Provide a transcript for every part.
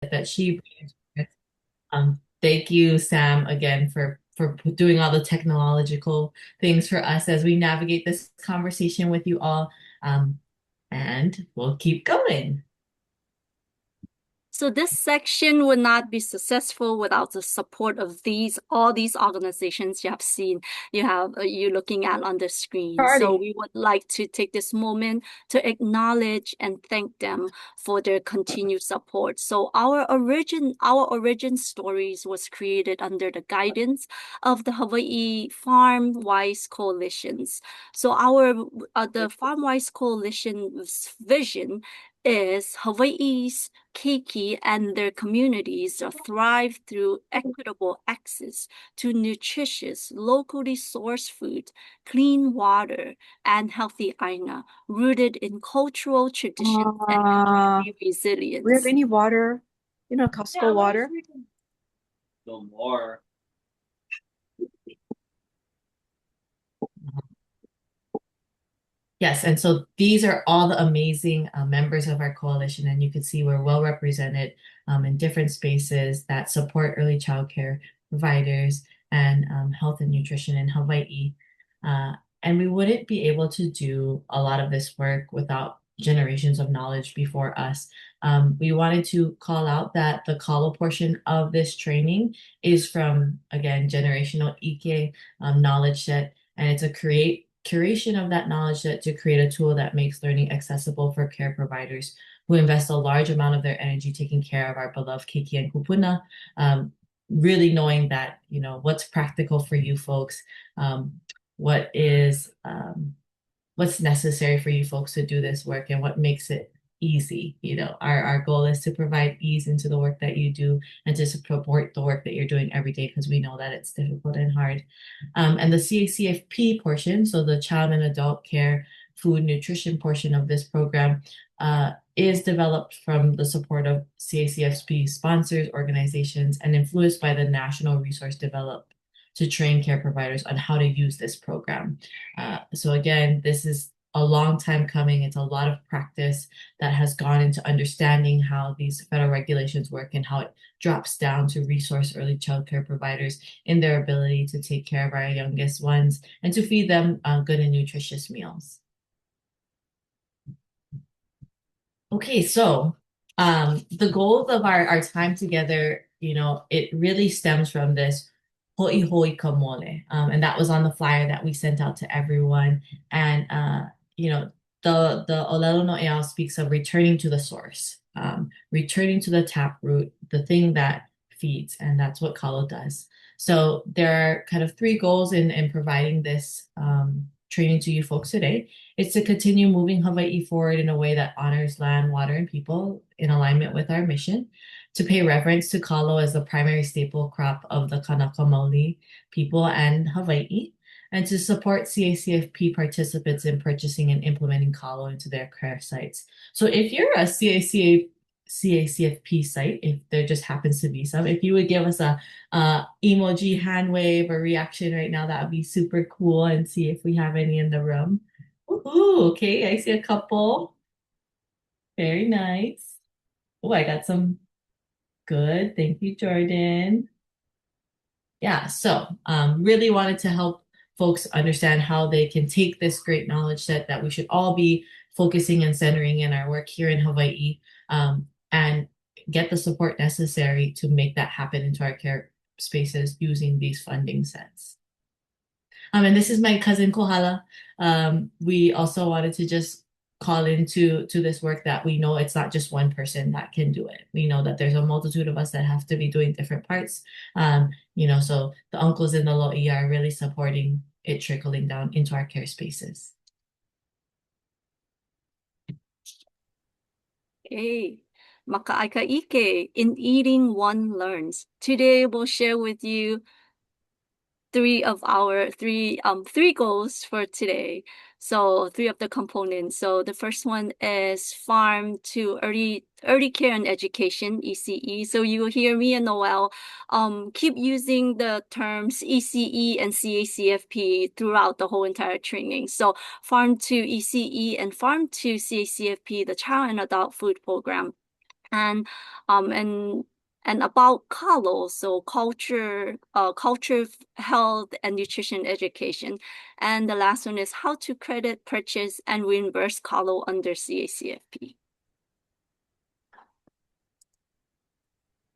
that she brings with. Thank you, Sam, again for doing all the technological things for us as we navigate this conversation with you all. Um, and we'll keep going. So this section would not be successful without the support of all these organizations you have seen, you looking at on the screen. So Charlie. we would like to take this moment to acknowledge and thank them for their continued support. So our origin stories was created under the guidance of the Hawaii Farm Wise Coalitions. So the Farm Wise Coalition's vision is Hawaii's keiki and their communities thrive through equitable access to nutritious, locally sourced food, clean water, and healthy aina, rooted in cultural traditions and Uh, community we have resilience. any water? You know, Costco water? No more. Yes, and so these are all the amazing members of our coalition, and you can see we're well represented in different spaces that support early childcare providers and health and nutrition in Hawaii. And we wouldn't be able to do a lot of this work without generations of knowledge before us. We wanted to call out that the Kalo portion of this training is from, again, generational EK knowledge set, and it's a curation of that knowledge set to create a tool that makes learning accessible for care providers who invest a large amount of their energy taking care of our beloved Keiki and Kupuna. Really knowing that, what's practical for you folks, what is what's necessary for you folks to do this work and what makes it easy. Our goal is to provide ease into the work that you do and to support the work that you're doing every day because we know that it's difficult and hard. And the CACFP portion, so the child and adult care food nutrition portion of this program, is developed from the support of CACFP sponsors, organizations, and influenced by the National Resource Developed to train care providers on how to use this program. So again, this is a long time coming. It's a lot of practice that has gone into understanding how these federal regulations work and how it drops down to resource early childcare providers in their ability to take care of our youngest ones and to feed them good and nutritious meals. Okay, so the goals of our time together, it really stems from this hoi hoi ka mole. And that was on the flyer that we sent out to everyone. And the Olelo no Eao speaks of returning to the source, returning to the tap root, the thing that feeds, and that's what Kalo does. So there are kind of three goals in providing this training to you folks today. It's to continue moving Hawaii forward in a way that honors land, water, and people in alignment with our mission, to pay reverence to Kalo as the primary staple crop of the Kanaka Maoli people and Hawaii, and to support CACFP participants in purchasing and implementing Kalo into their care sites. So if you're a CACFP site, if there just happens to be some, if you would give us a emoji hand wave or reaction right now, that would be super cool and see if we have any in the room. Ooh, okay, I see a couple. Very nice. Oh, I got some good. Thank you, Jordan. Yeah, so really wanted to help folks understand how they can take this great knowledge set that we should all be focusing and centering in our work here in Hawaii, and get the support necessary to make that happen into our care spaces using these funding sets. And this is my cousin Kohala. We also wanted to just call into this work that we know it's not just one person that can do it. We know that there's a multitude of us that have to be doing different parts. So the uncles in the lo'i are really supporting it trickling down into our care spaces. Hey, Maka'aika'ike, in eating one learns. Today we'll share with you three goals for today. So three of the components. So the first one is farm to early care and education, ECE. So you will hear me and Noel keep using the terms ECE and CACFP throughout the whole entire training. So farm to ECE and farm to CACFP, the child and adult food program, and um and and about Kalo, so culture, health, and nutrition education. And the last one is how to credit, purchase, and reimburse Kalo under CACFP.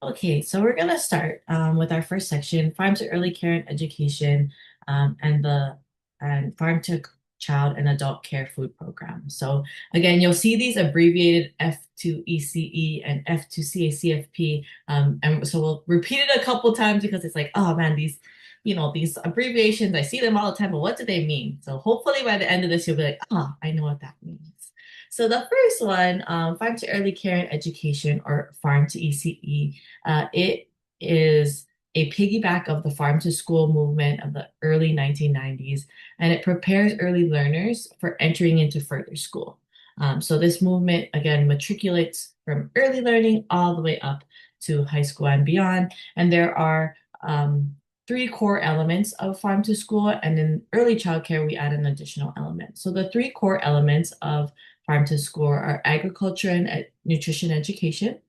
Okay, so we're gonna start with our first section, farm to early care and education, and farm to child and adult care food program. So again, you'll see these abbreviated F2 ECE and F2 CACFP, and so we'll repeat it a couple times because it's like, oh man, these abbreviations, I see them all the time, but what do they mean? So hopefully by the end of this, you'll be like, oh, I know what that means. So the first one, farm to early care and education, or farm to ECE. It is a piggyback of the farm to school movement of the early 1990s, and it prepares early learners for entering into further school. So this movement, again, matriculates from early learning all the way up to high school and beyond. And there are three core elements of farm to school, and in early childcare, we add an additional element. So the three core elements of farm to school are agriculture and nutrition education.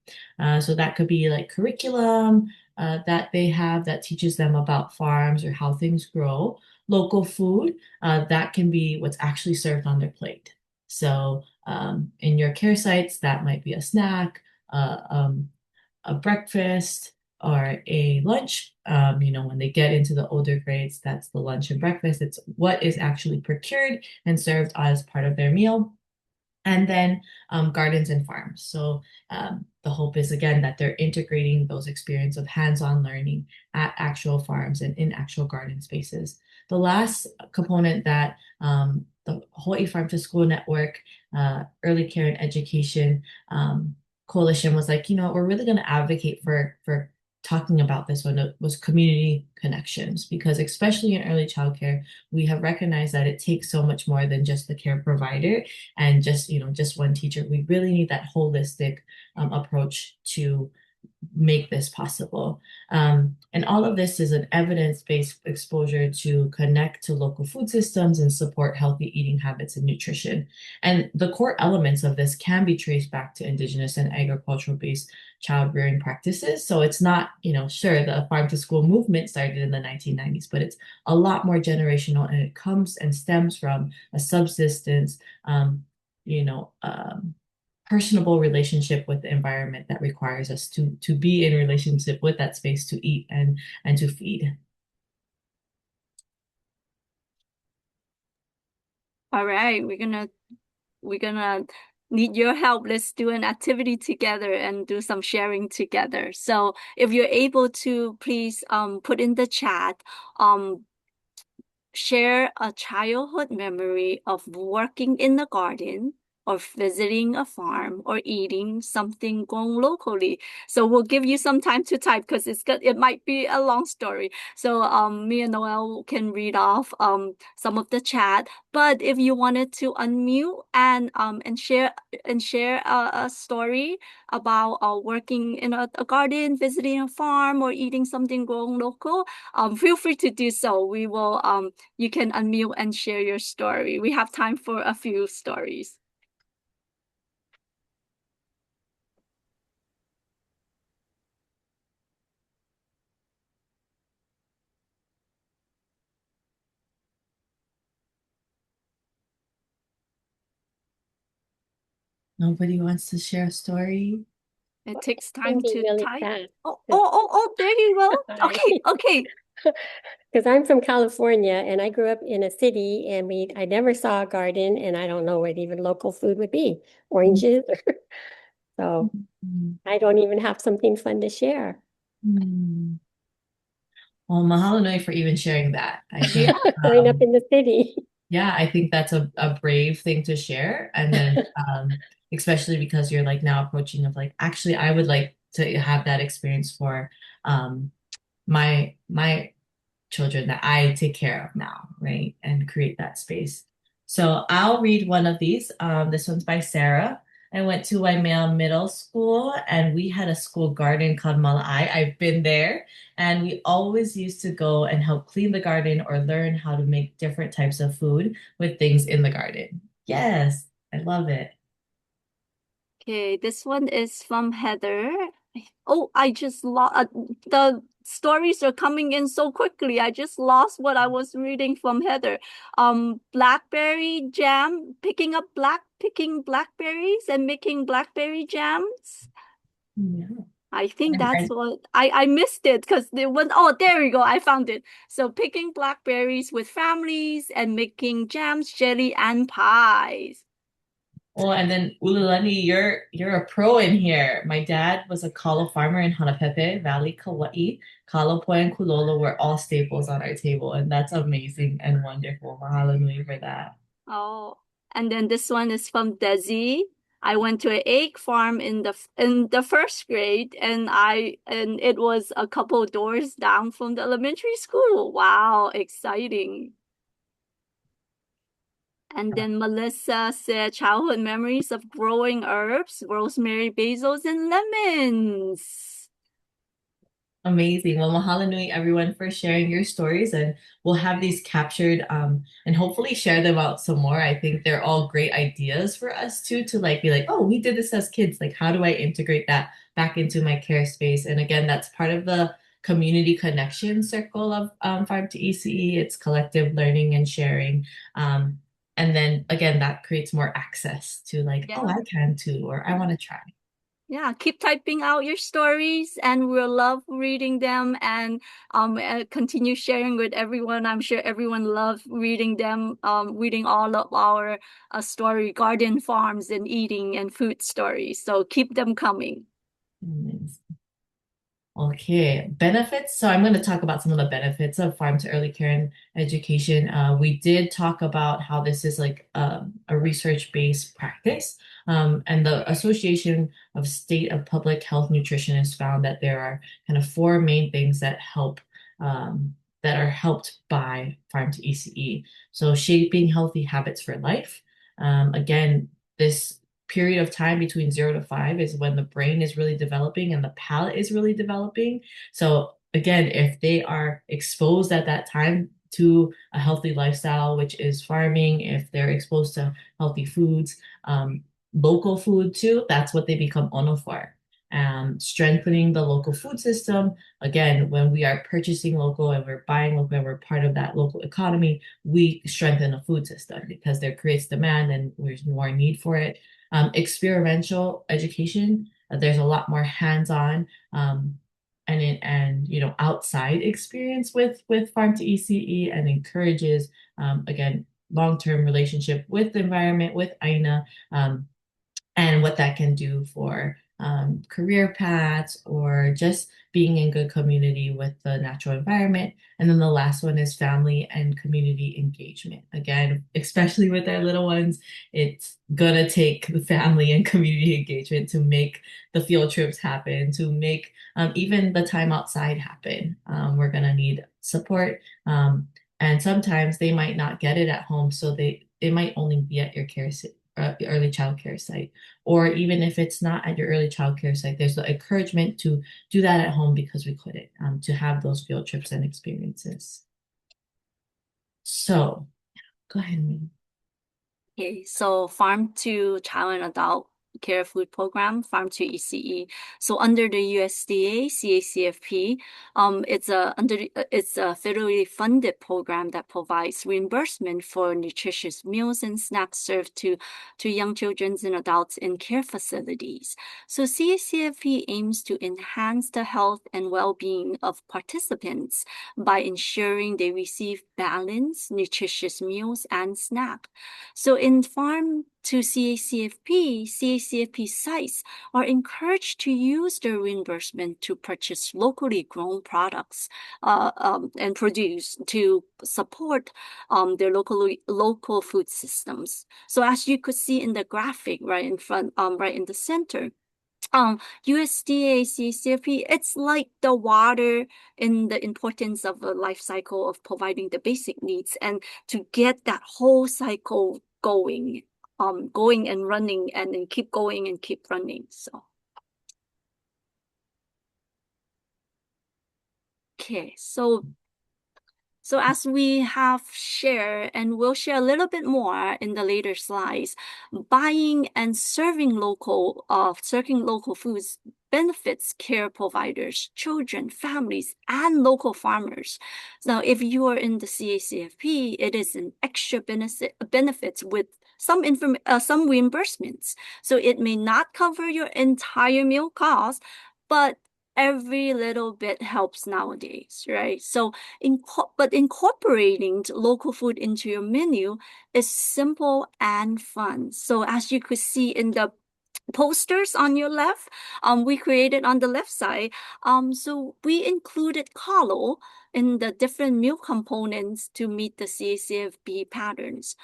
So that could be like curriculum that they have that teaches them about farms or how things grow. Local food, that can be what's actually served on their plate. So in your care sites, that might be a snack, a breakfast, or a lunch. When they get into the older grades, that's the lunch and breakfast. It's what is actually procured and served as part of their meal. And then gardens and farms. So the hope is, again, that they're integrating those experience of hands-on learning at actual farms and in actual garden spaces. The last component that the Hawaii Farm to School Network, Early Care and Education Coalition was like, we're really going to advocate for talking about this one. It was community connections, because especially in early childcare, we have recognized that it takes so much more than just the care provider and just one teacher. We really need that holistic approach to make this possible. And all of this is an evidence-based exposure to connect to local food systems and support healthy eating habits and nutrition. And the core elements of this can be traced back to indigenous and agricultural-based child rearing practices. So it's not, sure, the farm to school movement started in the 1990s, but it's a lot more generational, and it comes and stems from a subsistence, personable relationship with the environment that requires us to be in relationship with that space to eat and to feed. All right, we're gonna need your help. Let's do an activity together and do some sharing together. So if you're able to, please put in the chat, share a childhood memory of working in the garden, or visiting a farm, or eating something grown locally. So we'll give you some time to type because it might be a long story. So me and Noel can read off some of the chat. But if you wanted to unmute and share a story about working in a garden, visiting a farm, or eating something grown local, feel free to do so. We will you can unmute and share your story. We have time for a few stories. Nobody wants to share a story? It takes time to really type. fast. Oh, there you go. Okay. Because I'm from California and I grew up in a city, and I never saw a garden, and I don't know what even local food would be. Oranges. So I don't even have something fun to share. Well, mahalo nui for even sharing that. I think, Growing up in the city. yeah, I think that's a brave thing to share. And then especially because you're like now approaching of like, actually, I would like to have that experience for my children that I take care of now, right? And create that space. So I'll read one of these. This one's by Sarah. I went to Waimea Middle School, and we had a school garden called Mala'ai. I've been there, and we always used to go and help clean the garden or learn how to make different types of food with things in the garden. Yes, I love it. Okay, this one is from Heather. Oh, I just lost the stories are coming in so quickly. I just lost what I was reading from Heather. Blackberry jam, picking blackberries and making blackberry jams. Yeah. I think And, that's and what I missed it because they went, oh, there we go. I found it. So picking blackberries with families and making jams, jelly, and pies. well, and then Ululani, you're a pro in here. My dad was a kalo farmer in Hanapepe Valley, Kauai. Kalo poi and kulolo were all staples on our table, and that's amazing and wonderful. Mahalo nui for that. Oh, and then this one is from Desi. I went to an egg farm in the first grade, and it was a couple doors down from the elementary school. Wow, exciting. And then Melissa said childhood memories of growing herbs, rosemary, basils, and lemons. Amazing. Well, mahalo nui everyone for sharing your stories, and we'll have these captured and hopefully share them out some more. I think they're all great ideas for us too to like be like, oh, we did this as kids. Like, how do I integrate that back into my care space? And again, that's part of the community connection circle of Farm to ECE. It's collective learning and sharing. And then again, that creates more access to like, oh, Yeah. I can too, or I want to try. Yeah, keep typing out your stories and we'll love reading them and continue sharing with everyone. I'm sure everyone loves reading them, reading all of our story, garden farms and eating and food stories. So keep them coming. Amazing. Okay, benefits. So I'm going to talk about some of the benefits of farm to early care and education. We did talk about how this is like a research-based practice. And the Association of State of Public Health Nutritionists found that there are kind of four main things that are helped by farm to ECE. So shaping healthy habits for life. Again, this period of time between 0 to 5 is when the brain is really developing and the palate is really developing. So again, if they are exposed at that time to a healthy lifestyle, which is farming, if they're exposed to healthy foods, local food too, that's what they become ono for. Strengthening the local food system. Again, when we are purchasing local and we're buying local and we're part of that local economy, we strengthen the food system because there creates demand and there's more need for it. Experiential education. There's a lot more hands-on and outside experience with farm to ECE and encourages again long-term relationship with the environment with Aina and what that can do for career paths or just being in good community with the natural environment. And then the last one is family and community engagement. Again, especially with our little ones, it's gonna take the family and community engagement to make the field trips happen, to make even the time outside happen. We're gonna need support. And sometimes they might not get it at home, so it might only be at your early child care site. Or even if it's not at your early child care site, there's the encouragement to do that at home because we couldn't, to have those field trips and experiences. So go ahead, Mei. Okay, so Farm to Child and Adult Care Food Program, Farm to ECE. So under the USDA CACFP, it's a federally funded program that provides reimbursement for nutritious meals and snacks served to young children and adults in care facilities. So CACFP aims to enhance the health and well-being of participants by ensuring they receive balanced, nutritious meals and snacks. So in Farm to CACFP sites are encouraged to use their reimbursement to purchase locally grown products and produce to support their local food systems. So as you could see in the graphic right in front, right in the center, USDA CACFP, it's like the water in the importance of a life cycle of providing the basic needs and to get that whole cycle going and running and then keep going and keep running. So okay, so So as we have shared, and we'll share a little bit more in the later slides, buying and serving local foods benefits care providers, children, families, and local farmers. So if you are in the CACFP, it is an extra benefits with some reimbursements. So it may not cover your entire meal cost, but every little bit helps nowadays, right? So but incorporating local food into your menu is simple and fun. So as you could see in the posters on your left, we created on the left side. So we included Kalo in the different meal components to meet the CACFP patterns.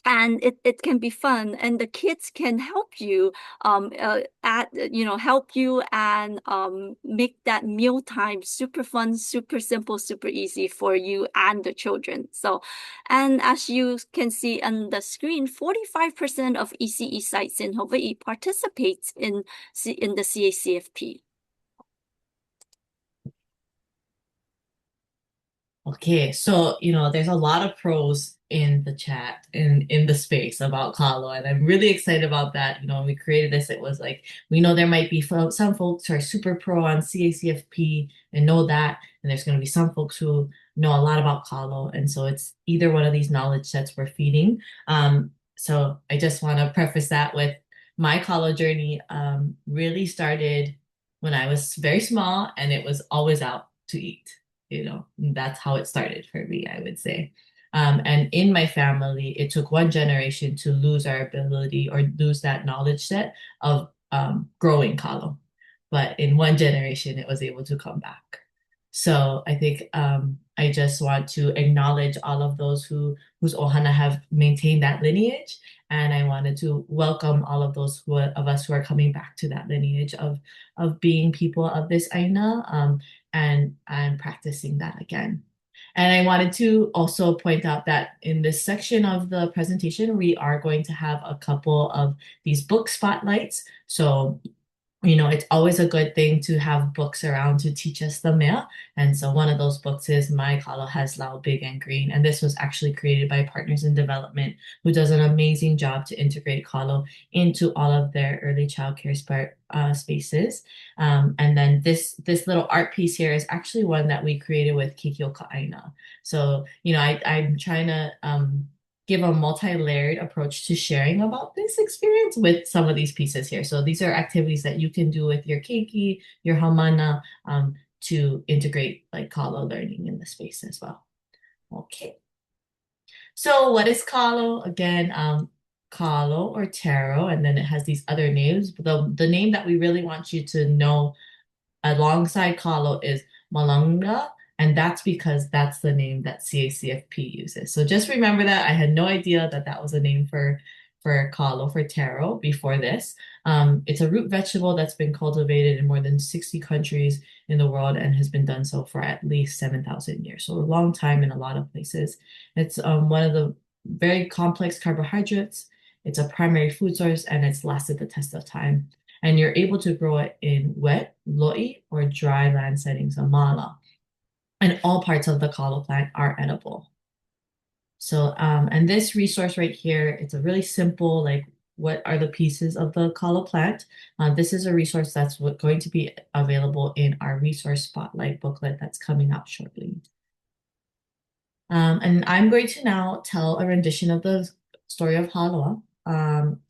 And it can be fun, and the kids can help you help you and make that meal time super fun, super simple, super easy for you and the children. So, and as you can see on the screen, 45% of ECE sites in Hawaii participates in the CACFP. Okay, so there's a lot of pros in the chat in the space about Kalo, and I'm really excited about that. When we created this, it was like we know there might be some folks who are super pro on CACFP and know that, and there's going to be some folks who know a lot about Kalo, and so it's either one of these knowledge sets we're feeding. So I just want to preface that with my Kalo journey really started when I was very small, and it was always out to eat. That's how it started for me, I would say. And in my family, it took one generation to lose our ability or lose that knowledge set of growing kalo. But in one generation, it was able to come back. So I think I just want to acknowledge all of those whose ohana have maintained that lineage. And I wanted to welcome all of those of us who are coming back to that lineage of being people of this aina. And I'm practicing that again. And I wanted to also point out that in this section of the presentation, we are going to have a couple of these book spotlights. So it's always a good thing to have books around to teach us the mea. And so one of those books is My Kalo Has Lao Big and Green. And this was actually created by Partners in Development, who does an amazing job to integrate Kalo into all of their early childcare spaces. And then this little art piece here is actually one that we created with Kikyo Ka'aina. So, I'm trying to give a multi-layered approach to sharing about this experience with some of these pieces here. So these are activities that you can do with your keiki, your hamana, to integrate like Kalo learning in the space as well. Okay. So what is Kalo? Again, Kalo or taro, and then it has these other names. But the name that we really want you to know alongside Kalo is Malanga, and that's because that's the name that CACFP uses. So just remember that. I had no idea that that was a name for Kalo, for taro before this. It's a root vegetable that's been cultivated in more than 60 countries in the world and has been done so for at least 7,000 years. So a long time in a lot of places. It's one of the very complex carbohydrates. It's a primary food source, and it's lasted the test of time. And you're able to grow it in wet, lo'i, or dry land settings, a mala. And all parts of the kalo plant are edible. So, and this resource right here, it's a really simple, like, what are the pieces of the kalo plant? This is a resource that's going to be available in our resource spotlight booklet that's coming out shortly. And I'm going to now tell a rendition of the story of Haloa.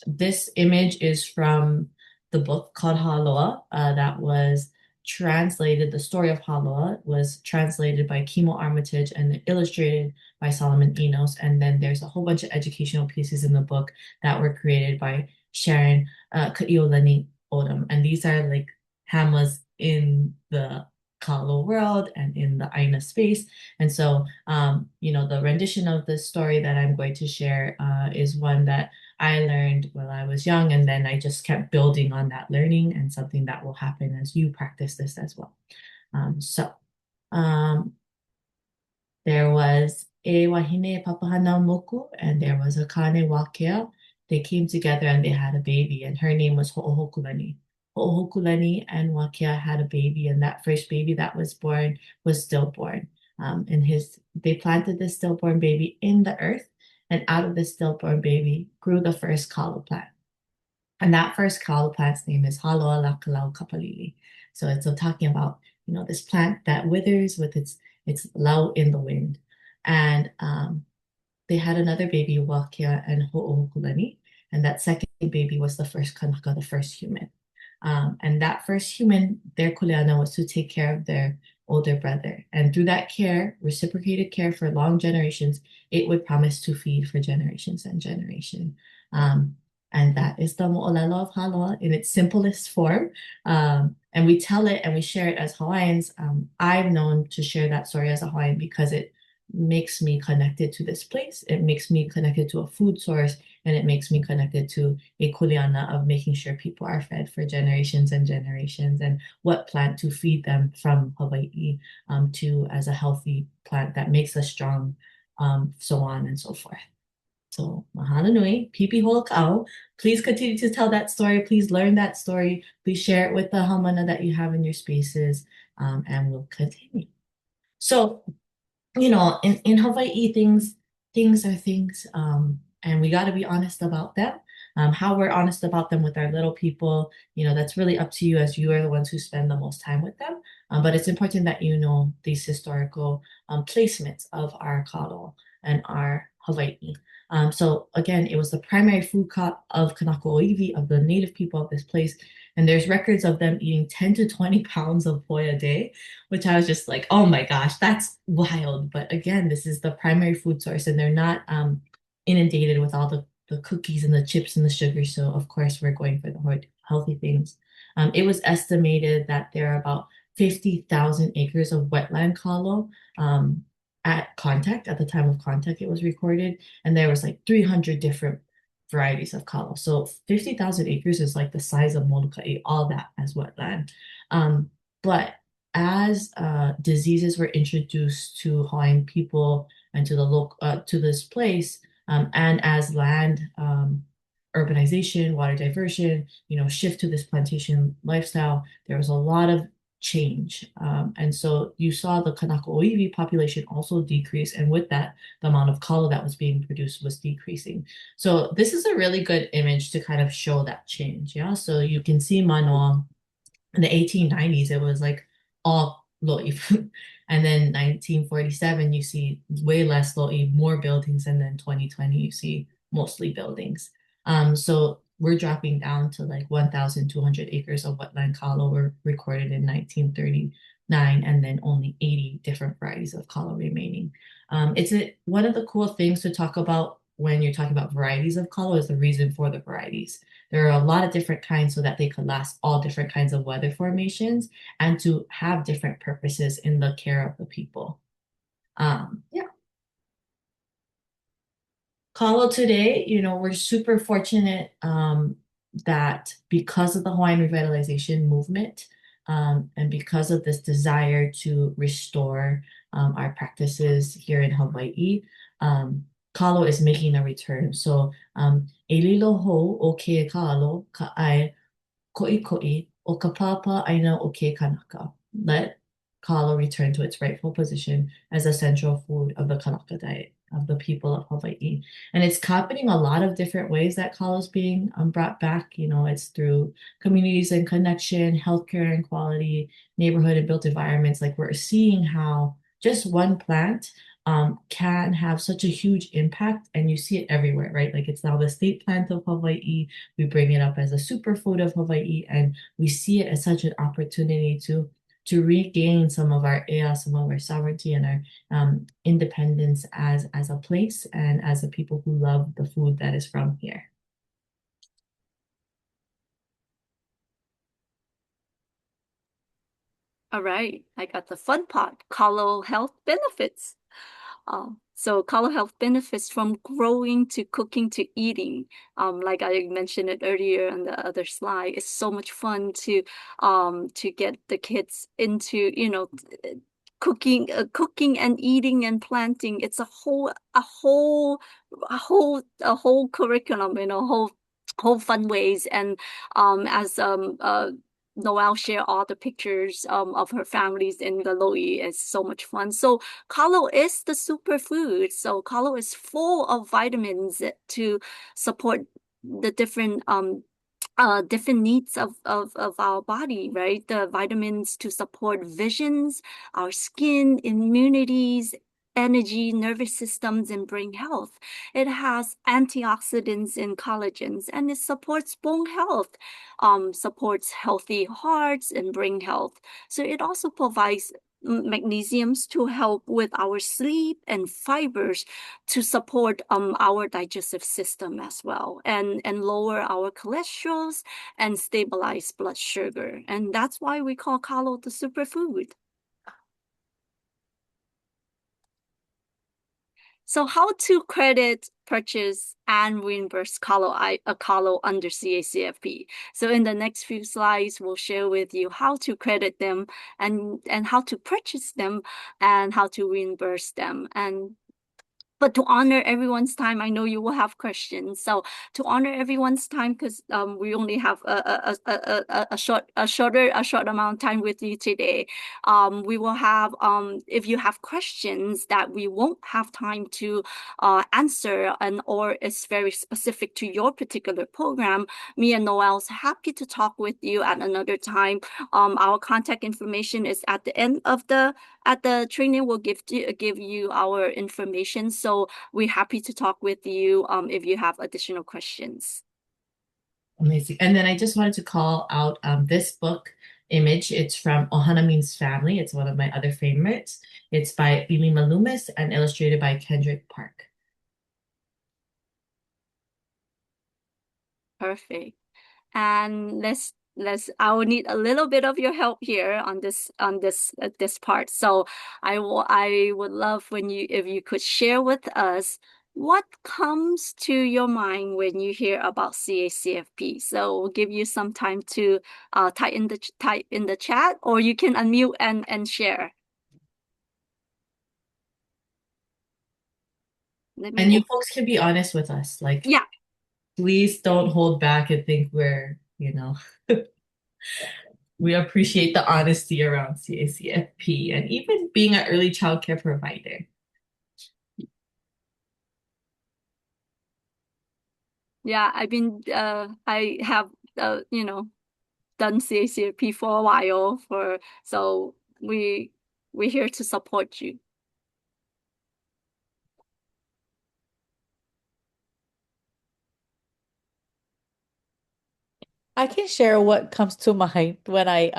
This image is from the book called Haloa that was translated. The story of Haloa was translated by Kimo Armitage and illustrated by Solomon Enos. And then there's a whole bunch of educational pieces in the book that were created by Sharon Ka'iolani Odom. And these are like hamas in the Kalo world and in the Aina space. And so, the rendition of this story that I'm going to share is one that I learned while I was young, and then I just kept building on that learning, and something that will happen as you practice this as well. There was a wahine papahana moku, and there was a kane wakea. They came together and they had a baby, and her name was Ho'ohokulani. Ho'ohokulani and Wakea had a baby, and that first baby that was born was stillborn. They planted this stillborn baby in the earth, and out of this stillborn baby grew the first kalo plant. And that first kalo plant's name is Haloa Lakalau Kapalili. So it's talking about, this plant that withers with its lau in the wind. And they had another baby, Wakia and Ho'ohukulani. And that second baby was the first Kanaka, the first human. And that first human, their kuleana was to take care of their older brother. And through that care, reciprocated care for long generations, it would promise to feed for generations and generation. And that is the mo'olelo of Haloa in its simplest form. And we tell it and we share it as Hawaiians. I've known to share that story as a Hawaiian because it makes me connected to this place. It makes me connected to a food source, and it makes me connected to a kuleana of making sure people are fed for generations and generations, and what plant to feed them from Hawaii to as a healthy plant that makes us strong, so on and so forth. So mahalo nui, pipi ho'okau. Please continue to tell that story. Please learn that story. Please share it with the haumana that you have in your spaces, and we'll continue. So, in Hawaii, things are things, and we got to be honest about them. How we're honest about them with our little people, that's really up to you, as you are the ones who spend the most time with them. But it's important that you know these historical placements of our kalo and our Hawaii. So again, it was the primary food crop of Kanaka Oiwi, of the native people of this place. And there's records of them eating 10 to 20 pounds of poi a day, which I was just like, oh my gosh, that's wild. But again, this is the primary food source, and they're not inundated with all the cookies and the chips and the sugar. So of course, we're going for the healthy things. It was estimated that there are about 50,000 acres of wetland kalo at the time of contact, it was recorded, and there was like 300 different varieties of kalo. So 50,000 acres is like the size of Molokai, all that as wetland. But as diseases were introduced to Hawaiian people and to this place, and as land urbanization, water diversion, shift to this plantation lifestyle, there was a lot of change. And so you saw the Kanaka Oiwi population also decrease. And with that, the amount of kalo that was being produced was decreasing. So this is a really good image to kind of show that change. Yeah. So you can see Manoa in the 1890s, it was like all lo'i. And then 1947, you see way less lo'i, more buildings. And then 2020, you see mostly buildings. So we're dropping down to like 1,200 acres of wetland kalo were recorded in 1939, and then only 80 different varieties of kalo remaining. One of the cool things to talk about when you're talking about varieties of kalo is the reason for the varieties. There are a lot of different kinds so that they could last all different kinds of weather formations and to have different purposes in the care of the people. Yeah. Kalo today, we're super fortunate that because of the Hawaiian revitalization movement, and because of this desire to restore our practices here in Hawaii, Kalo is making a return. So, e lilo ho o ke kalo ka ai ko'i o ka papa aina o ke kanaka. Let Kalo return to its rightful position as a central food of the Kanaka diet of the people of Hawaii. And it's happening a lot of different ways that Kalo is being brought back. It's through communities and connection, healthcare and quality, neighborhood and built environments. Like we're seeing how just one plant can have such a huge impact, and you see it everywhere, right? Like it's now the state plant of Hawaii. We bring it up as a superfood of Hawaii, and we see it as such an opportunity to regain some of our some of our sovereignty and our independence as a place and as a people who love the food that is from here. All right, I got the fun part, Kalo health benefits. So Kalo health benefits from growing to cooking to eating. Like I mentioned it earlier on the other slide, it's so much fun to get the kids into, cooking and eating and planting. It's a whole curriculum, whole fun ways. And as Noel share all the pictures of her families in the lo'i. It's so much fun. So kalo is the superfood. So kalo is full of vitamins to support the different needs of our body, right? The vitamins to support visions, our skin, immunities, energy, nervous systems, and brain health. It has antioxidants and collagens, and it supports bone health, supports healthy hearts and brain health. So it also provides magnesiums to help with our sleep and fibers to support our digestive system as well, and lower our cholesterols and stabilize blood sugar. And that's why we call kalo the superfood. So how to credit, purchase, and reimburse kalo under CACFP. So in the next few slides, we'll share with you how to credit them and how to purchase them and how to reimburse them. But to honor everyone's time, I know you will have questions. So to honor everyone's time, because we only have a short amount of time with you today, we will have if you have questions that we won't have time to answer or is very specific to your particular program, me and Noel's happy to talk with you at another time. Our contact information is at the end of the training. We'll give you our information. So we're happy to talk with you if you have additional questions. Amazing. And then I just wanted to call out this book image. It's from Ohana Means Family. It's one of my other favorites. It's by Ilima Loomis and illustrated by Kendrick Park. Perfect. And I will need a little bit of your help here on this part. So I would love if you could share with us what comes to your mind when you hear about CACFP. So we'll give you some time to type in the chat, or you can unmute and share. And you folks can be honest with us. Like, yeah. Please don't hold back and think we're, we appreciate the honesty around CACFP and even being an early childcare provider. Yeah, I have, done CACFP for a while, so we're here to support you. I can share what comes to mind when I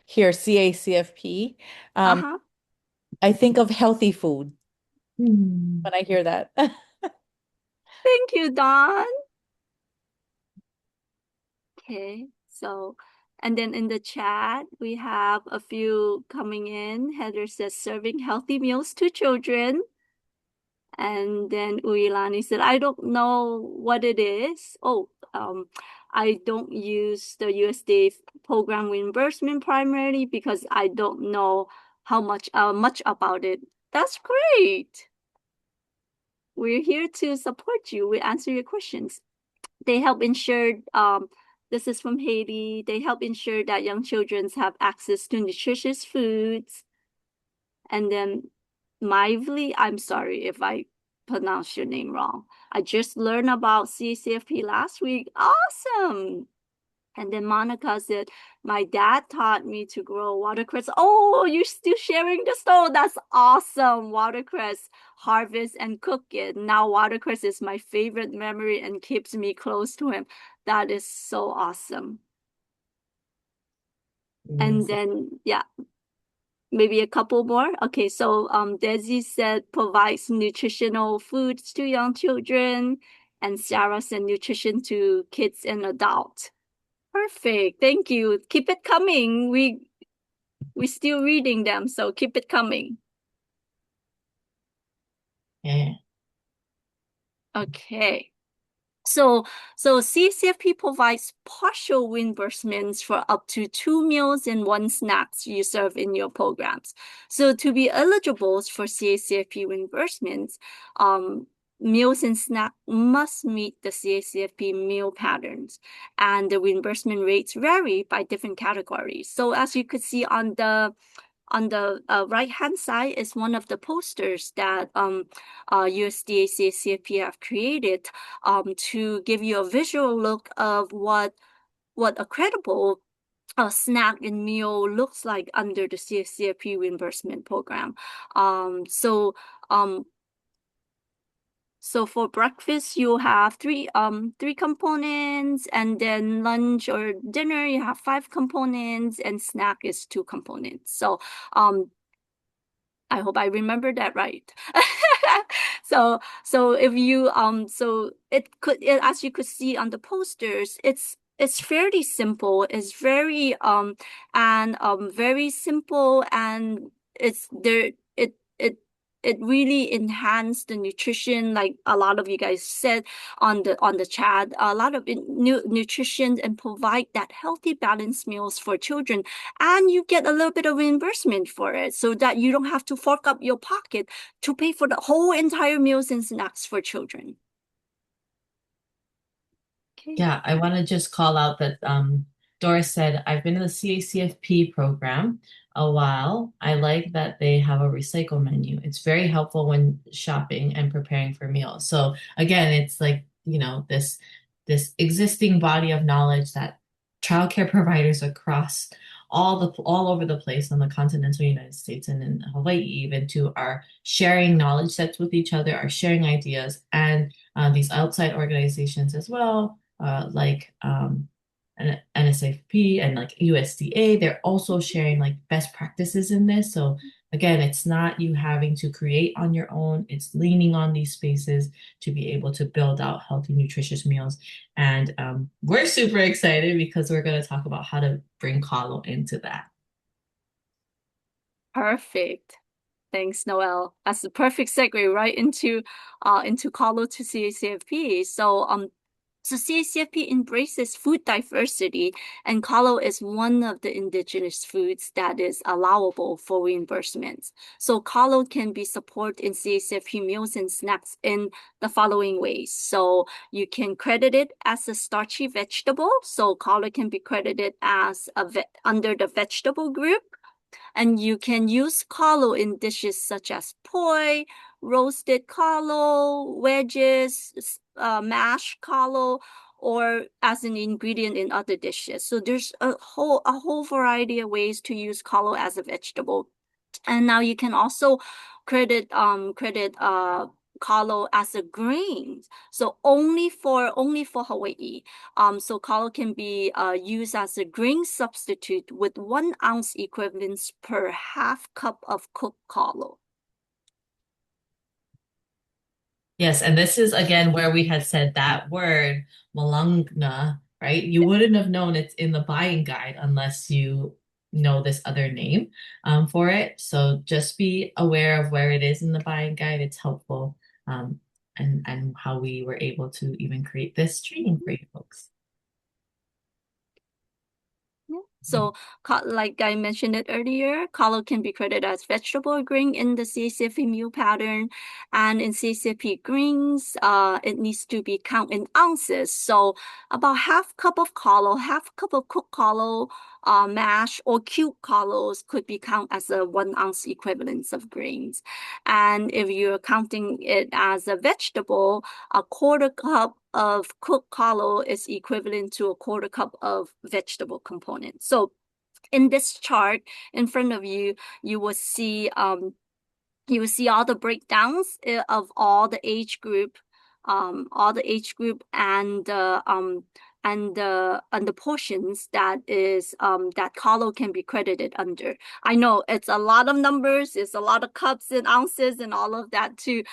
hear CACFP. I think of healthy food when I hear that. Thank you, Dawn. Okay, so, and then in the chat, we have a few coming in. Heather says, serving healthy meals to children. And then Uilani said, I don't know what it is. Oh, I don't use the USDA program reimbursement primarily because I don't know how much about it. That's great. We're here to support you. We answer your questions. They help ensure, this is from Haiti, they help ensure that young children have access to nutritious foods. And then Mively, I'm sorry if I pronounce your name wrong. I just learned about CACFP last week. Awesome. And then Monica said, my dad taught me to grow watercress. Oh, you're still sharing the story. That's awesome. Watercress, harvest and cook it. Now watercress is my favorite memory and keeps me close to him. That is so awesome. And then, yeah, maybe a couple more. Okay, so Desi said provides nutritional foods to young children, and Sarah said nutrition to kids and adults. Perfect. Thank you. Keep it coming. We're still reading them, so keep it coming. Yeah. Okay. So CACFP provides partial reimbursements for up to 2 meals and 1 snacks you serve in your programs. So to be eligible for CACFP reimbursements, meals and snack must meet the CACFP meal patterns, and the reimbursement rates vary by different categories. So as you could see on the right-hand side is one of the posters that USDA CACFP have created to give you a visual look of what a credible snack and meal looks like under the CACFP reimbursement program. So for breakfast, you have three components, and then lunch or dinner, you have 5 components, and snack is 2 components. So I hope I remember that right. So if you so it could as you could see on the posters, it's fairly simple. It's very very simple, and it's there it really enhanced the nutrition, like a lot of you guys said on the chat, a lot of nutrition, and provide that healthy balanced meals for children, and you get a little bit of reimbursement for it, so that you don't have to fork up your pocket to pay for the whole entire meals and snacks for children. Okay. Yeah, I want to just call out that Doris said, I've been in the CACFP program a while. I like that they have a recycle menu. It's very helpful when shopping and preparing for meals. So again, it's like, you know, this existing body of knowledge that childcare providers across all over the place on the continental United States and in Hawaii even too are sharing knowledge sets with each other, are sharing ideas, and these outside organizations as well, like NSFP and like USDA, they're also sharing like best practices in this. So again, it's not you having to create on your own, it's leaning on these spaces to be able to build out healthy, nutritious meals. And we're super excited because we're going to talk about how to bring Kalo into that. Perfect. Thanks, Noel. That's the perfect segue right into Kalo to CACFP. So CACFP embraces food diversity, and Kalo is one of the indigenous foods that is allowable for reimbursements. So Kalo can be supported in CACFP meals and snacks in the following ways. So you can credit it as a starchy vegetable. So Kalo can be credited as under the vegetable group. And you can use kalo in dishes such as poi, roasted kalo, wedges, mashed kalo, or as an ingredient in other dishes. So there's a whole variety of ways to use kalo as a vegetable. And now you can also credit kalo as a grain, so only for Hawaii. So kalo can be used as a grain substitute with 1 ounce equivalents per half cup of cooked kalo. Yes, and this is again where we had said that word malangna, right? You wouldn't have known it's in the buying guide unless you know this other name for it. So just be aware of where it is in the buying guide. It's helpful, and how we were able to even create this training for you folks. So, like I mentioned it earlier, kalo can be credited as vegetable or grain in the CACFP meal pattern. And in CACFP greens, it needs to be counted in ounces. So about half cup of kalo, half cup of cooked kalo, mash or cubed kalos could be counted as a 1 ounce equivalents of grains. And if you're counting it as a vegetable, a 1/4 cup of cooked kalo is equivalent to a 1/4 cup of vegetable components. So in this chart in front of you, you will see all the breakdowns of all the age group, and the portions that is that kalo can be credited under. I know it's a lot of numbers, it's a lot of cups and ounces and all of that to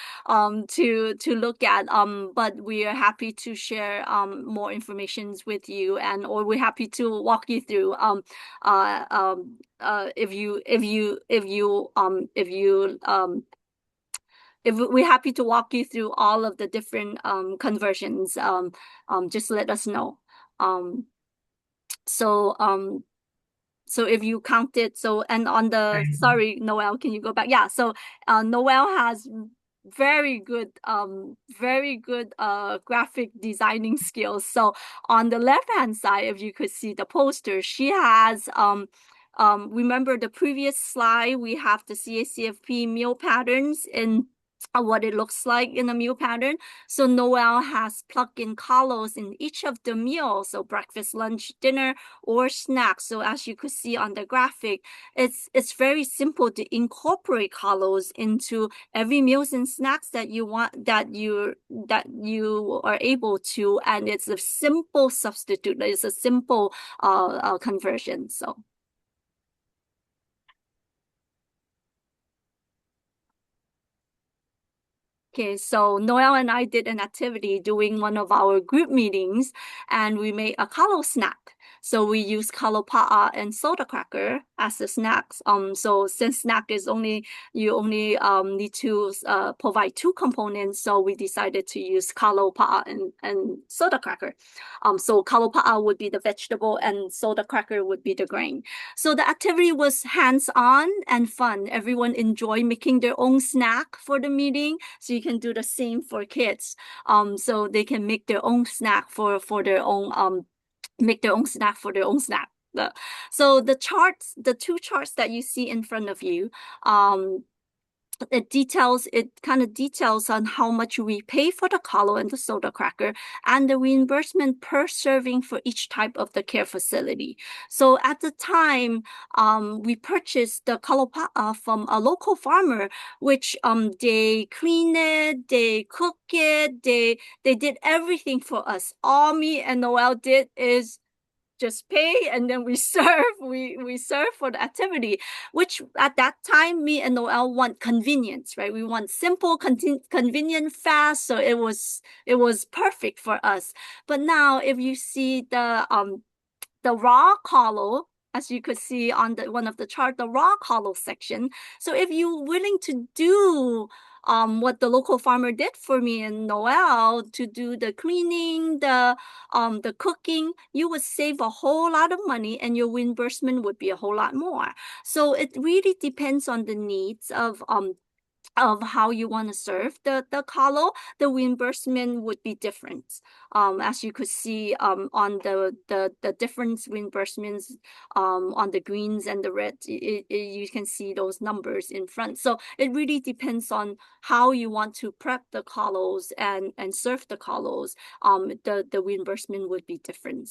look at, but we are happy to share more information with you, or we're happy to walk you through if we're happy to walk you through all of the different conversions. Just let us know. So if you count it, and on the, sorry, Noel, can you go back? Yeah, so Noel has very good graphic designing skills. So on the left hand side, if you could see the poster, she has remember the previous slide, we have the CACFP meal patterns in what it looks like in a meal pattern. So Noel has plugged in Kalos in each of the meals, so breakfast, lunch, dinner, or snacks. So as you could see on the graphic, it's very simple to incorporate Kalos into every meals and snacks that you want, that you are able to, and it's a simple substitute. It's a simple conversion. So. Okay, so Noel and I did an activity during one of our group meetings, and we made a Kalo snack. So we use Kalo pa'a and soda cracker as the snacks. So since snack is you only need to provide two components, so we decided to use Kalo pa'a and soda cracker. So Kalo pa'a would be the vegetable, and soda cracker would be the grain. So the activity was hands-on and fun. Everyone enjoyed making their own snack for the meeting. So you can do the same for kids. So they can make their own snack for their own make their own snack for their own snack. So the two charts that you see in front of you, it kind of details on how much we pay for the Kalo and the soda cracker, and the reimbursement per serving for each type of the care facility. So at the time, we purchased the Kalo pa'a from a local farmer, which they clean it, they cook it, they did everything for us. All me and Noel did is just pay, and then we serve for the activity, which at that time me and Noel want convenience, right? We want simple, convenient, fast. So it was perfect for us. But now if you see the raw Kalo, as you could see on one of the chart, the raw Kalo section. So if you're willing to do what the local farmer did for me and Noel, to do the cleaning, the cooking, you would save a whole lot of money, and your reimbursement would be a whole lot more. So it really depends on the needs of how you want to serve the Kalo. The reimbursement would be different. As you could see on the different reimbursements on the greens and the red, you can see those numbers in front. So it really depends on how you want to prep the Kalos and serve the Kalos. The reimbursement would be different.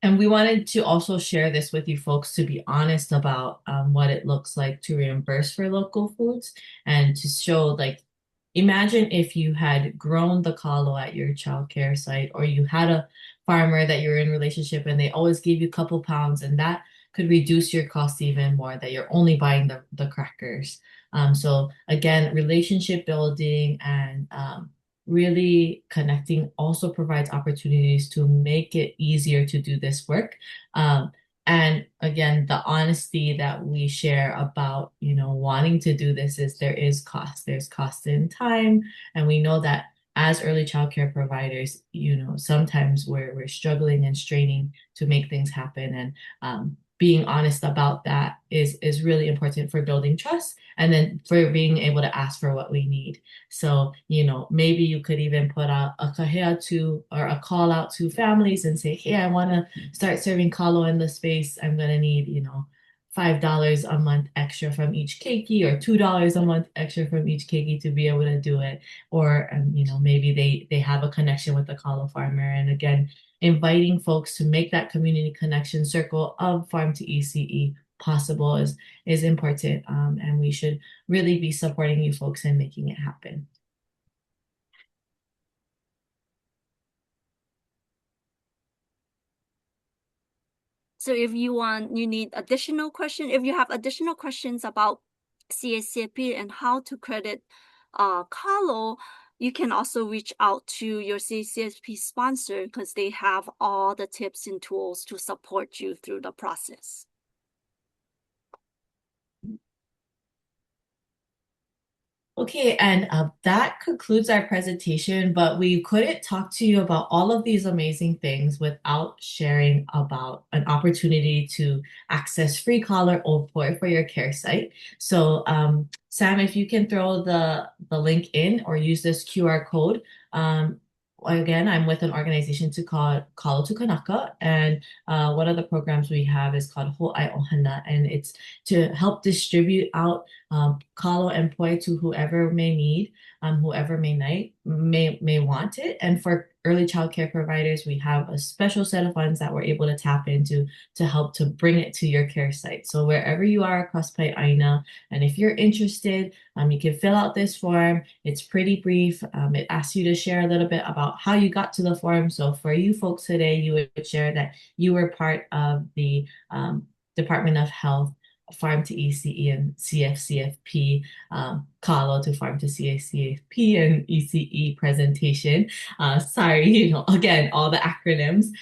And we wanted to also share this with you folks to be honest about what it looks like to reimburse for local foods, and to show, like, imagine if you had grown the Kalo at your childcare site, or you had a farmer that you're in relationship and they always gave you a couple pounds, and that could reduce your cost even more, that you're only buying the crackers. So again, relationship building and really connecting also provides opportunities to make it easier to do this work. And again, the honesty that we share about, wanting to do this is there is cost. There's cost in time. And we know that as early childcare providers, sometimes we're struggling and straining to make things happen. And being honest about that is really important for building trust, and then for being able to ask for what we need. So, maybe you could even put out a kahea to, or a call out to families and say, hey, I want to start serving Kalo in the space. I'm going to need, $5 a month extra from each keiki, or $2 a month extra from each keiki to be able to do it. Or, maybe they have a connection with the Kalo farmer. And again, inviting folks to make that community connection circle of farm to ECE possible is important. And we should really be supporting you folks and making it happen. So if you need additional questions, if you have additional questions about CACFP and how to credit Kalo, you can also reach out to your CACFP sponsor, because they have all the tips and tools to support you through the process. Okay, and that concludes our presentation, but we couldn't talk to you about all of these amazing things without sharing about an opportunity to access free collar or for your care site. So Sam, if you can throw the link in or use this QR code. Again, I'm with an organization to call Kalo to Kanaka, and one of the programs we have is called Hawai'i Ohana, and it's to help distribute out Kalo and poi to whoever may need, whoever may want it. And for early child care providers, we have a special set of funds that we're able to tap into to help to bring it to your care site. So wherever you are across Pai'aina, and if you're interested, you can fill out this form. It's pretty brief. It asks you to share a little bit about how you got to the form. So for you folks today, you would share that you were part of the Department of Health Farm to ECE and CFCFP, Kalo to Farm to CFCFP and ECE presentation. Sorry, again, all the acronyms,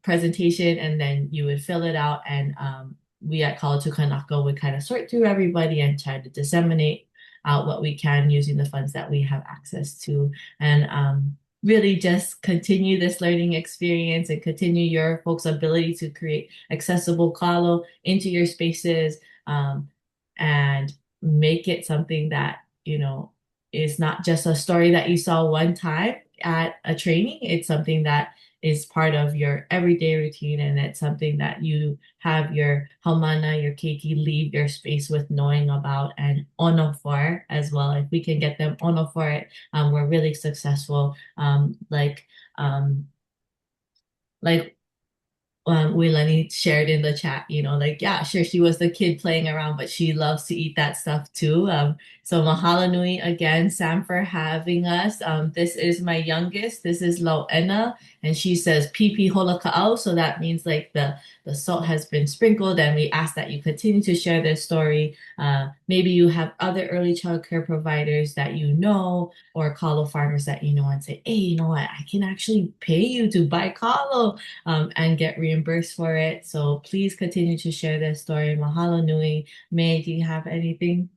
presentation, and then you would fill it out, and we at Kalo to Kanaka would kind of sort through everybody and try to disseminate out what we can using the funds that we have access to. And really just continue this learning experience and continue your folks' ability to create accessible Kalo into your spaces, and make it something that, is not just a story that you saw one time at a training. It's something that is part of your everyday routine, and it's something that you have your haumana, your keiki leave your space with knowing about and ono for as well. If we can get them ono for it, we're really successful. Like Lenny shared in the chat, yeah, sure, she was the kid playing around, but she loves to eat that stuff too. So mahalo nui again, Sam, for having us. This is my youngest. This is Loena, and she says pipi hola ka'au. So that means like the salt has been sprinkled, and we ask that you continue to share this story. Maybe you have other early child care providers that you know, or Kalo farmers that you know, and say, hey, you know what, I can actually pay you to buy Kalo and get reimbursed for it. So please continue to share this story. Mahalo nui. Mei, do you have anything?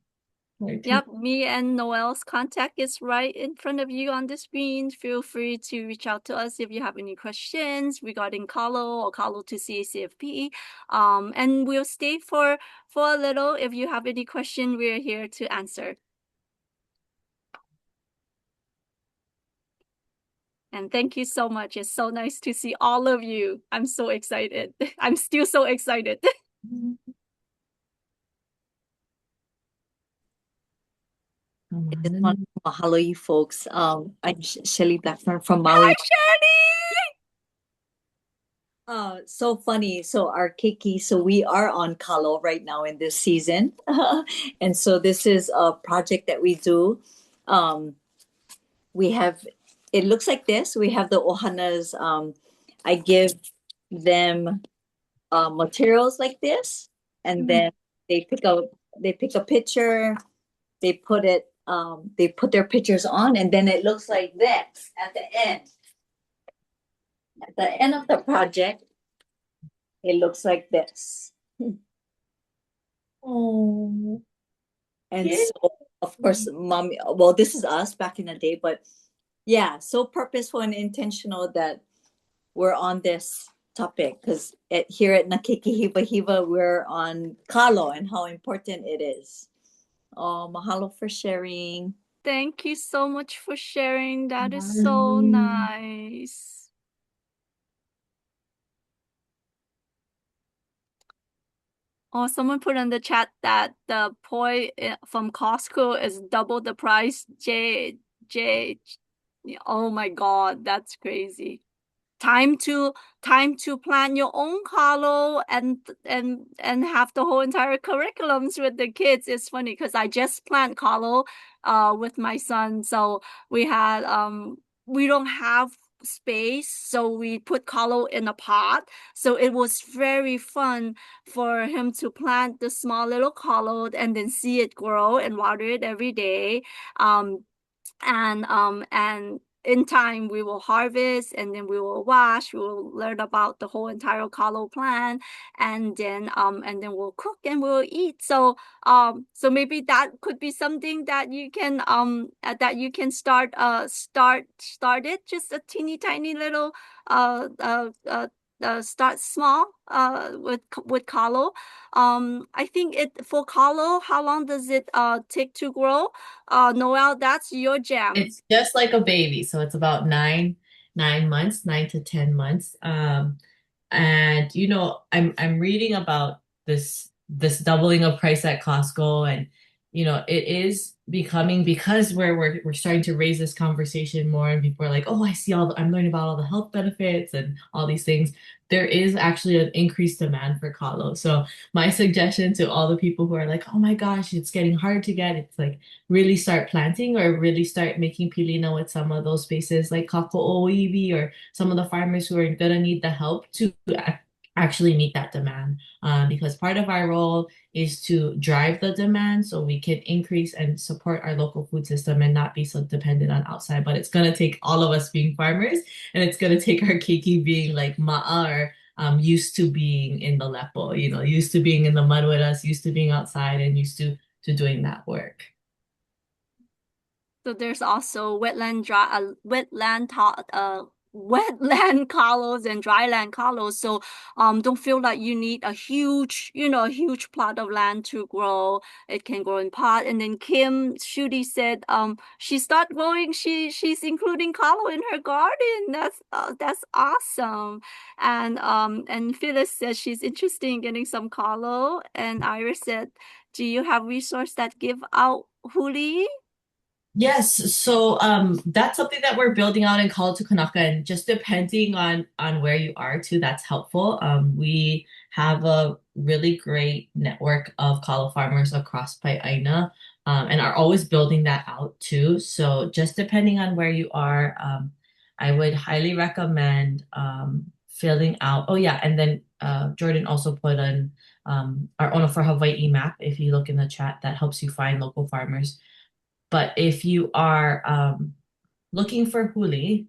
Yep, me and Noel's contact is right in front of you on the screen. Feel free to reach out to us if you have any questions regarding Kalo or Kalo to CACFP. And we'll stay for a little. If you have any question, we're here to answer. And thank you so much. It's so nice to see all of you. I'm so excited. I'm still so excited. I just want to mahalo you folks. I'm Shelly Blackburn from Hi, Maui. Shelly! So funny. So our keiki, so we are on Kalo right now in this season. And so this is a project that we do. We have, it looks like this. We have the ohanas. I give them materials like this, and then they pick a picture, they put their pictures on, and then it looks like this at the end. At the end of the project, it looks like this. Oh. And so, of course, mommy, well, this is us back in the day, but yeah, so purposeful and intentional that we're on this topic, because here at Nakiki Hiva Hiva, we're on Kalo and how important it is. Oh, mahalo for sharing. Thank you so much for sharing. That is so nice. Oh, someone put in the chat that the poi from Costco is double the price. Oh my God, that's crazy. Time to plan your own Kalo and have the whole entire curriculums with the kids. It's funny because I just planned Kalo with my son. So we had we don't have space, so we put Kalo in a pot. So it was very fun for him to plant the small little Kalo and then see it grow and water it every day. And in time we will harvest, and then we will wash, we will learn about the whole entire Kalo plant, and then we'll cook and we'll eat. So maybe that could be something that you can start it, just a teeny tiny little start small with Kalo. I think it for Kalo, how long does it take to grow? Noel, that's your jam. It's just like a baby, so it's about 9 months, 9 to 10 months. And I'm reading about this doubling of price at Costco, and it is becoming, because we're starting to raise this conversation more, and people are like, oh, I'm learning about all the health benefits and all these things. There is actually an increased demand for Kalo. So my suggestion to all the people who are like, oh my gosh, it's getting hard to get, it's like really start planting or really start making pilina with some of those spaces like Kaka'oiwi, or some of the farmers who are gonna need the help to actually meet that demand. Because part of our role is to drive the demand so we can increase and support our local food system and not be so dependent on outside. But it's gonna take all of us being farmers, and it's gonna take our keiki being like ma'a, used to being in the lepo, used to being in the mud with us, used to being outside, and used to doing that work. So there's also wetland kalos and dryland kalos. So don't feel like you need a huge plot of land to grow. It can grow in pot. And then Kim Shudi said she started growing, she's including kalo in her garden. That's awesome. And Phyllis says she's interested in getting some kalo. And Iris said, do you have resource that give out huli? Yes, so that's something that we're building out in Kalo to Kanaka, and just depending on where you are too, that's helpful. We have a really great network of Kalo farmers across Pai'aina, and are always building that out too. So just depending on where you are, I would highly recommend filling out. Oh yeah, and then Jordan also put on our Ono for Hawaii map. If you look in the chat, that helps you find local farmers. But if you are looking for huli,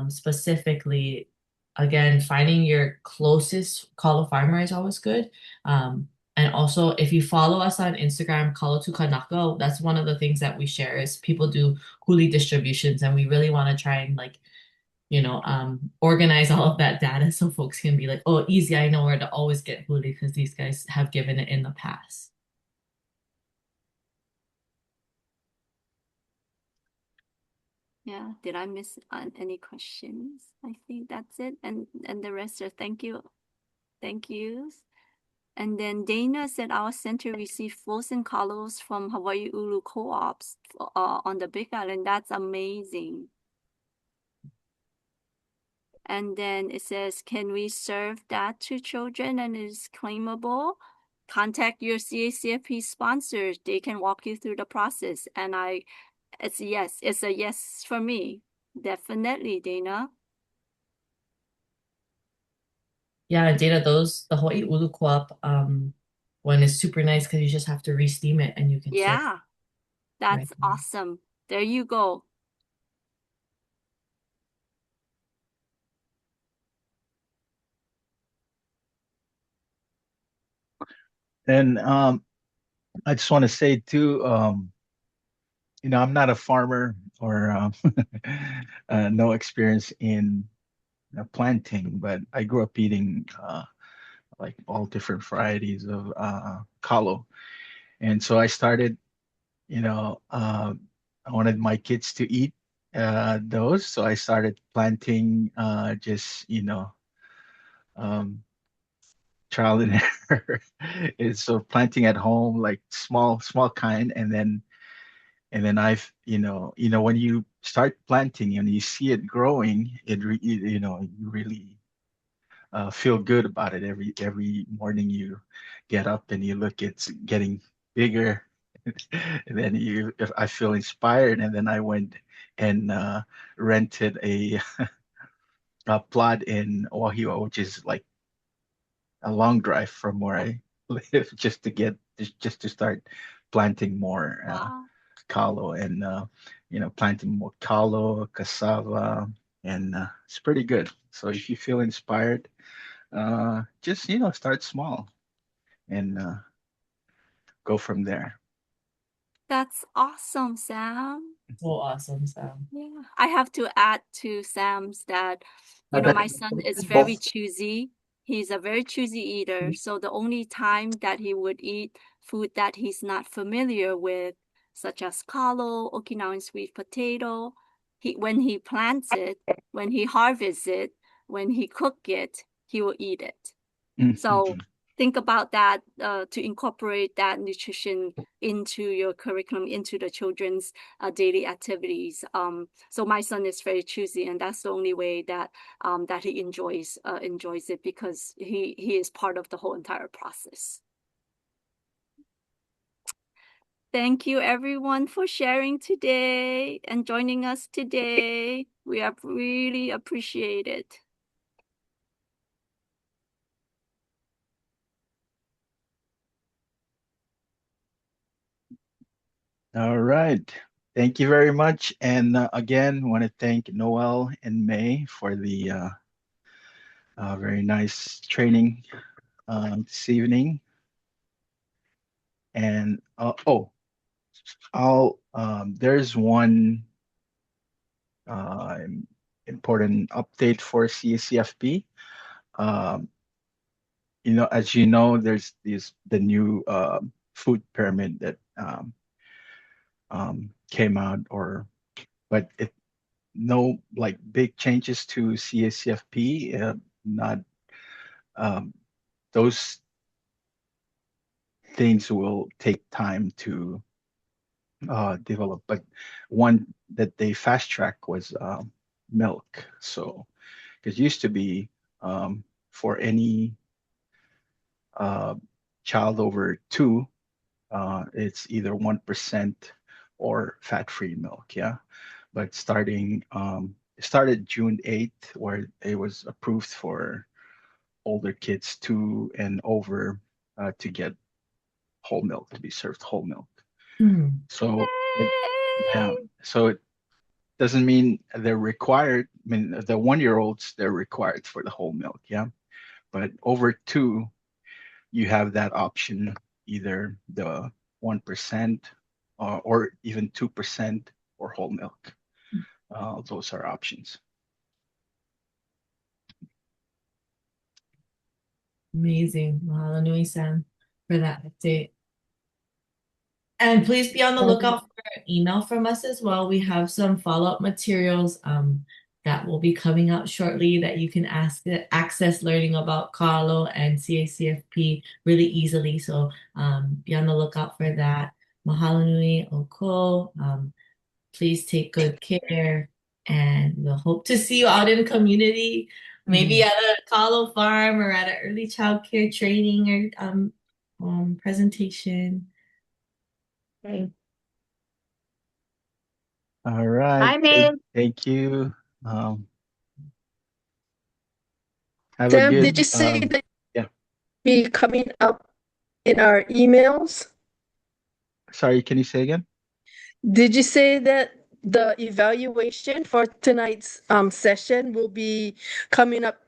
specifically, again, finding your closest Kalo farmer is always good. And also, if you follow us on Instagram, Kalo to Kanaka, that's one of the things that we share is people do huli distributions, and we really want to try and organize all of that data so folks can be like, oh, easy, I know where to always get huli because these guys have given it in the past. Yeah, did I miss any questions? I think that's it. And the rest are thank yous. And then Dana said our center received frozen kalos from Hawaii Ulu co-ops on the Big Island. That's amazing. And then it says, can we serve that to children and it is claimable? Contact your CACFP sponsors. They can walk you through the process. And it's a yes for me. Definitely, Dana. Yeah, Dana, the Hawaii Ulu Co-op one is super nice because you just have to re-steam it and you can serve Yeah, that's right now. awesome. There you go. And I just want to say too, I'm not a farmer or no experience in planting, but I grew up eating like all different varieties of kalo. And so I started, I wanted my kids to eat those. So I started planting just, um, trial and error. It's so planting at home, like small kind, and then when you start planting and you see it growing, you really feel good about it. Every morning you get up and you look, it's getting bigger. And then if I feel inspired, and then I went and rented a plot in Oahu, which is like a long drive from where I live, just to start planting more Wow. kalo, and planting more kalo, cassava, and it's pretty good. So if you feel inspired, just start small and go from there. That's awesome, Sam. So awesome, Sam. Yeah, I have to add to Sam's that, my son is very Both. choosy. He's a very choosy eater. So the only time that he would eat food that he's not familiar with, such as kalo, Okinawan sweet potato, when he plants it, when he harvests it, when he cook it, he will eat it. So think about that to incorporate that nutrition into your curriculum, into the children's daily activities. So my son is very choosy, and that's the only way that that he enjoys it, because he is part of the whole entire process. Thank you, everyone, for sharing today and joining us today. We have really appreciate it. All right. Thank you very much. And again, want to thank Noel and May for the very nice training this evening. And there's one important update for CACFP. As you know, there's the new food pyramid that came out, but no like big changes to CACFP. Not those things will take time to develop. But one that they fast track was milk. So it used to be for any child over 2, it's either 1% or fat-free milk. Yeah, but it started June 8th, where it was approved for older kids 2 and over to get whole milk, to be served whole milk. So it doesn't mean they're required. I mean, the 1-year-olds, they're required for the whole milk. Yeah, but over 2, you have that option, either the 1% or even 2% or whole milk. Those are options. Amazing. Mahalo nui, Sam, for that update. And please be on the lookout for an email from us as well. We have some follow-up materials that will be coming out shortly that you can access learning about Kalo and CACFP really easily. So be on the lookout for that. Mahalo nui, oko. Please take good care, and we'll hope to see you out in the community, maybe at a Kalo farm or at an early child care training or presentation. Okay. All right. Bye, May. Thank you. Have a Sam, good did you say that yeah. be coming up in our emails? Sorry, can you say again? Did you say that the evaluation for tonight's session will be coming up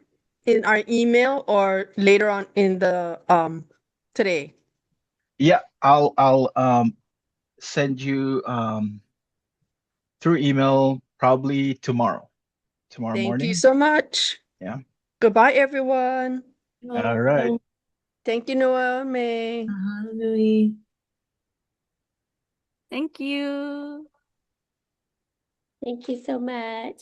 in our email or later on in the today? Yeah, I'll send you through email probably tomorrow Thank you morning. so much. Yeah. Goodbye, everyone. All right. Thank you, Noel and May. Mahalo nui. Thank you. Thank you so much.